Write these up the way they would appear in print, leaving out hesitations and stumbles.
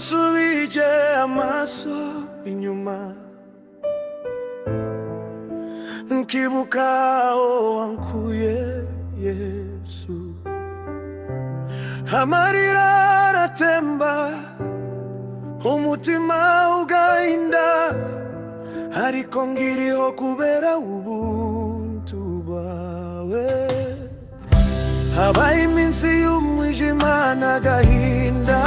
nsubije amaso inyuma, nkibuka aho wankuye Yesu, amarira aratemba, umutima ugahinda, ariko ngiriho kubera ubuntu bwawe. Habaye iminsi y'umwijima n'agahinda,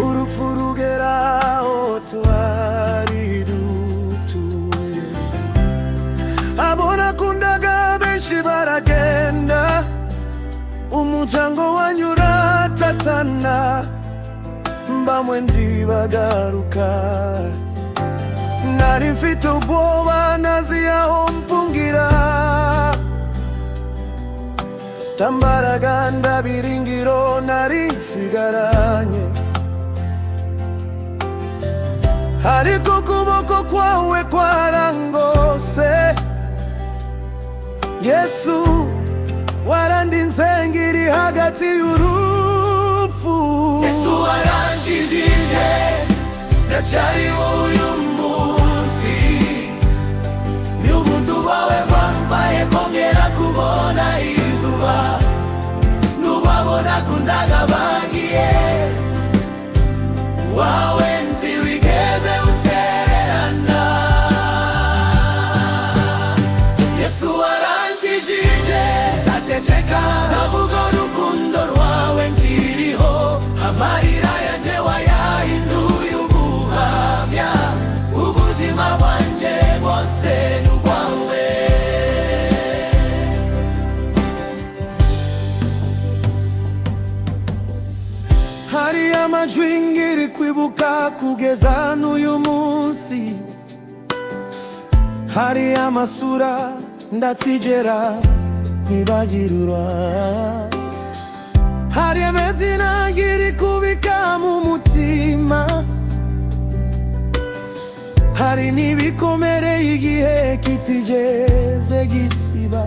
urupfu rugera aho twari dutuye, abo nakundaga benshi baragenda, umuryango wanyu uratatana, bamwe ntibagaruka. Nari mfite ubwoba ntazi aho mpungira, tambaraga ndabiringiro nari nsigaranye, ariko ukuboko kwawe kwarangose Yesu, warandinze ngiri hagati y'urupfu. Yesu warankijije, ndacyariho uyu munsi, ni ubuntu bwawe bwambaye kongera kubona izuba, n'ubabona kundaga bagiye, wawe ntiwigeze utererana. Yesu warankijije, sinzaceceka, nzavuga urukundo rwawe nkiriho, amarira yanjye wayahinduye ubuhamya, ubuzima bwanjye bwose ni ubwawe. Hari amajwi ngiri kwibuka kugeza n'uyu munsi, hari amasura ndatsigera ntibagirura, hari amazina ngiri kubika mu mutima, hari n'ibikomereye igihe kitigeze gisiba,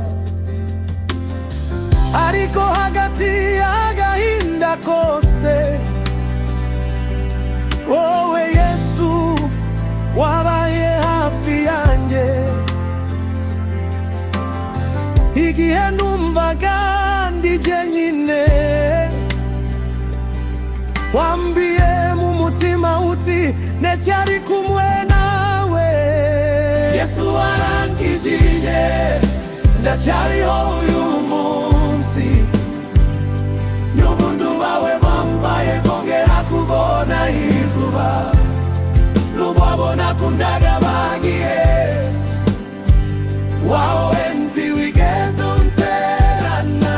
ariko hagati y'agahinda kose, wowe Yesu wabaye hafi yanjye, igihe numvaga ndi jyenyine, wambiye mu mutima uti ndacyari kumwe nawe. Yesu warankijije, ndacyariho uyu munsi, ni ubuntu bwawe bwambaye kongera kubona izuba, n'ubabona kundaga bagiye, wawe ntiwigeze untererana.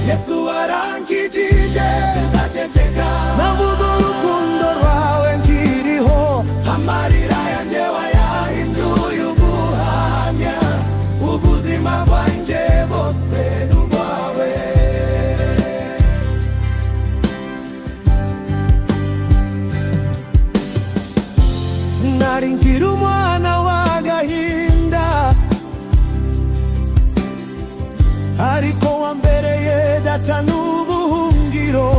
Yesu warankijije, sinzaceceka, nzavuga urukundo rwawe nkiriho, amarira yanjye wayahinduye ubuhamya, ubuzima bwanjye bwose ni ubwawe. nari nkiri umwana w'agahinda, ariko wambereye data n'ubuhungiro.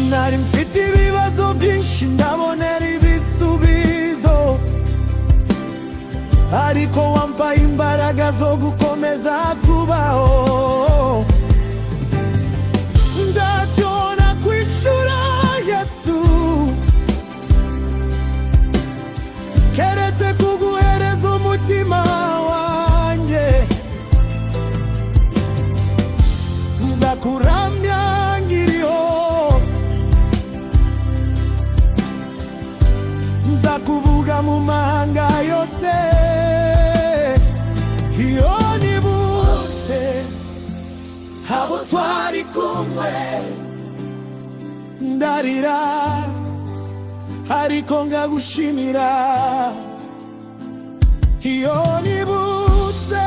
Nari mfite ibibazo byinshi ndabonera ibisubizo, ariko wampaye imbaraga zo gukomeza kubaho. Ntacyo nakwishura Yesu, keretse kuguhereza umutima wanjye, nzakuramya ngiriho, nzakuvuga mu mahanga yose. Iyo nibutse abo twari kumwe, ndarira, ariko ngagushimira. Iyo nibutse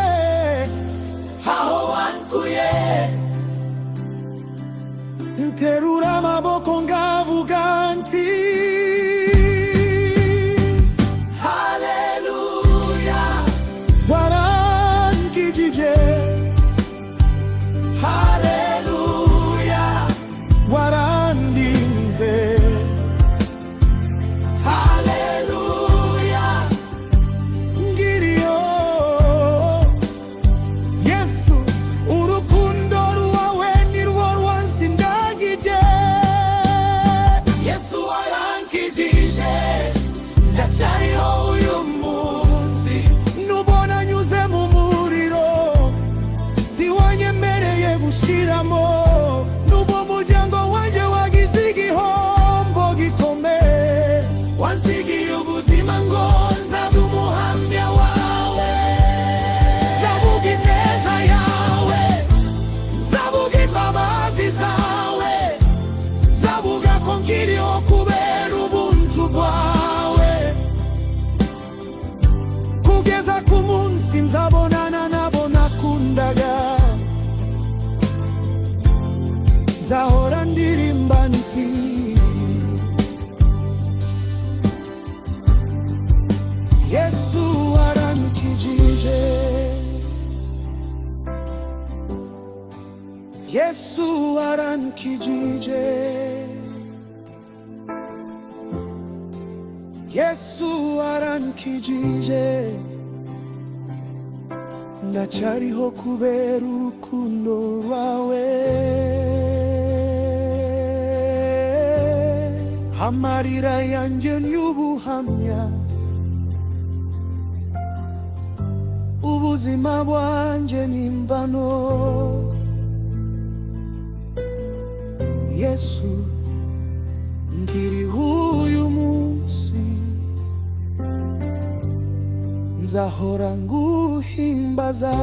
aho wankuye, nterura amaboko ngavuga nti haleluya. warankijije, ku munsi nzabonana nabo nakundaga, nzahora ndirimba nti Yesu arankijije, Yesu arankijije, Yesu arankijije, ndacyariho kubera urukundo rwawe. Amarira yanjye ni ubuhamya, ubuzima bwanjye ni imbano. Yesu nkiriho uyu munsi, nzahora nguhimbaza.